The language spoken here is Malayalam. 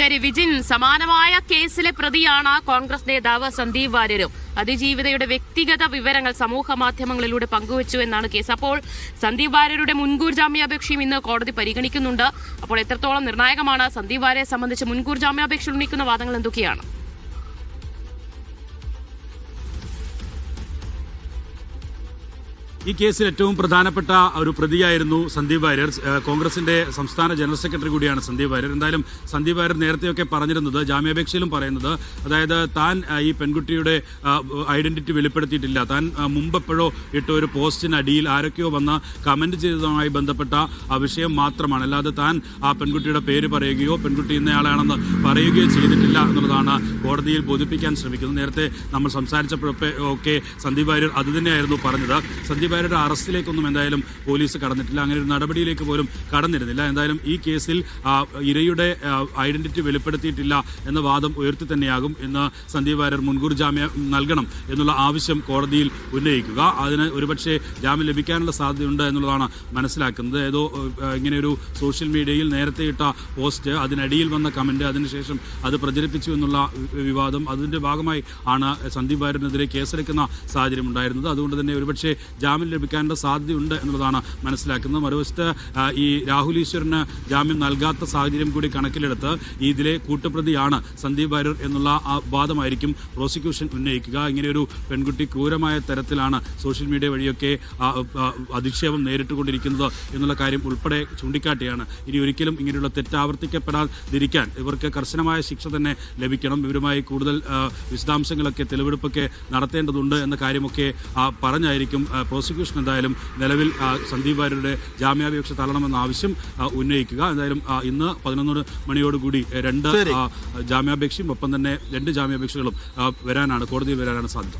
ശരി വിജിൻ, സമാനമായ കേസിലെ പ്രതിയാണ് കോൺഗ്രസ് നേതാവ് സന്ദീപ് വാര്യരും. അതിജീവിതയുടെ വ്യക്തിഗത വിവരങ്ങൾ സമൂഹ മാധ്യമങ്ങളിലൂടെ പങ്കുവച്ചു എന്നാണ് കേസ്. അപ്പോൾ സന്ദീപ് വാര്യരുടെ മുൻകൂർ ജാമ്യാപേക്ഷയും ഇന്ന് കോടതി പരിഗണിക്കുന്നുണ്ട്. അപ്പോൾ എത്രത്തോളം നിർണായകമാണ്? സന്ദീപ് വാര്യരെ സംബന്ധിച്ച് മുൻകൂർ ജാമ്യാപേക്ഷ ഉന്നയിക്കുന്ന വാദങ്ങൾ എന്തൊക്കെയാണ്? ഈ കേസിൽ ഏറ്റവും പ്രധാനപ്പെട്ട ഒരു പ്രതിയായിരുന്നു സന്ദീപ് വാര്യർ. കോൺഗ്രസിന്റെ സംസ്ഥാന ജനറൽ സെക്രട്ടറി കൂടിയാണ് സന്ദീപ് വാര്യർ. എന്തായാലും സന്ദീപ് വാര്യർ നേരത്തെയൊക്കെ പറഞ്ഞിരുന്നത്, ജാമ്യാപേക്ഷയിലും പറയുന്നത്, അതായത് താൻ ഈ പെൺകുട്ടിയുടെ ഐഡന്റിറ്റി വെളിപ്പെടുത്തിയിട്ടില്ല. താൻ മുമ്പെപ്പോഴോ ഇട്ട ഒരു പോസ്റ്റിനടിയിൽ ആരൊക്കെയോ വന്ന് കമന്റ് ചെയ്തതുമായി ബന്ധപ്പെട്ട ആ വിഷയം മാത്രമാണ്. അല്ലാതെ താൻ ആ പെൺകുട്ടിയുടെ പേര് പറയുകയോ പെൺകുട്ടി ഇന്നയാളാണെന്ന് പറയുകയോ ചെയ്തിട്ടില്ല എന്നുള്ളതാണ് കോടതിയിൽ ബോധിപ്പിക്കാൻ ശ്രമിക്കുന്നത്. നേരത്തെ നമ്മൾ സംസാരിച്ചപ്പോഴൊക്കെ സന്ദീപ് വാര്യർ അതുതന്നെയായിരുന്നു പറഞ്ഞത്. സന്ദീപ് വാര്യരുടെ അറസ്റ്റിലേക്കൊന്നും എന്തായാലും പോലീസ് കടന്നിട്ടില്ല, അങ്ങനെ ഒരു നടപടിയിലേക്ക് പോലും കടന്നിരുന്നില്ല. എന്തായാലും ഈ കേസിൽ ഇരയുടെ ഐഡന്റിറ്റി വെളിപ്പെടുത്തിയിട്ടില്ല എന്ന വാദം ഉയർത്തി തന്നെയാകും ഇന്ന് സന്ദീപ് വാര്യർ മുൻകൂർ ജാമ്യം നൽകണം എന്നുള്ള ആവശ്യം കോടതിയിൽ ഉന്നയിക്കുക. അതിന് ഒരുപക്ഷെ ജാമ്യം ലഭിക്കാനുള്ള സാധ്യതയുണ്ട് എന്നുള്ളതാണ് മനസ്സിലാക്കുന്നത്. ഏതോ ഇങ്ങനെയൊരു സോഷ്യൽ മീഡിയയിൽ നേരത്തെ ഇട്ട പോസ്റ്റ്, അതിനടിയിൽ വന്ന കമന്റ്, അതിനുശേഷം അത് പ്രചരിപ്പിച്ചു എന്നുള്ള വിവാദം, അതിന്റെ ഭാഗമായി ആണ് സന്ദീപ് വാര്യറിനെതിരെ കേസെടുക്കുന്ന സാഹചര്യം ഉണ്ടായിരുന്നത്. അതുകൊണ്ട് തന്നെ ഒരുപക്ഷെ ജാമ്യം ലഭിക്കാനുള്ള സാധ്യതയുണ്ട് എന്നുള്ളതാണ് മനസ്സിലാക്കുന്നത്. മറുവശത്ത് ഈ രാഹുൽ ഈശ്വറിന് ജാമ്യം നൽകാത്ത സാഹചര്യം കൂടി കണക്കിലെടുത്ത് ഇതിലെ കൂട്ടുപ്രതിയാണ് സന്ദീപ് വാര്യർ എന്നുള്ള ആ വാദമായിരിക്കും പ്രോസിക്യൂഷൻ ഉന്നയിക്കുക. ഇങ്ങനെയൊരു പെൺകുട്ടി ക്രൂരമായ തരത്തിലാണ് സോഷ്യൽ മീഡിയ വഴിയൊക്കെ അധിക്ഷേപം നേരിട്ടുകൊണ്ടിരിക്കുന്നത് എന്നുള്ള കാര്യം ഉൾപ്പെടെ ചൂണ്ടിക്കാട്ടിയാണ് ഇനി ഒരിക്കലും ഇങ്ങനെയുള്ള തെറ്റാവർത്തിക്കപ്പെടാതിരിക്കാൻ ഇവർക്ക് കർശനമായ ശിക്ഷ തന്നെ ലഭിക്കണം. ഇവരുമായി കൂടുതൽ വിശദാംശങ്ങളൊക്കെ തെളിവെടുപ്പൊക്കെ നടത്തേണ്ടതുണ്ട് എന്ന കാര്യമൊക്കെ പറഞ്ഞായിരിക്കും പ്രോസിക്യൂഷൻ എന്തായാലും നിലവിൽ സന്ദീപ് വാര്യരുടെ ജാമ്യാപേക്ഷ തള്ളണമെന്ന ആവശ്യം ഉന്നയിക്കുക. എന്തായാലും ഇന്ന് 11 മണിയോടുകൂടി 2 ജാമ്യാപേക്ഷയും ഒപ്പം തന്നെ 2 ജാമ്യാപേക്ഷകളും കോടതിയിൽ വരാനാണ് സാധ്യത.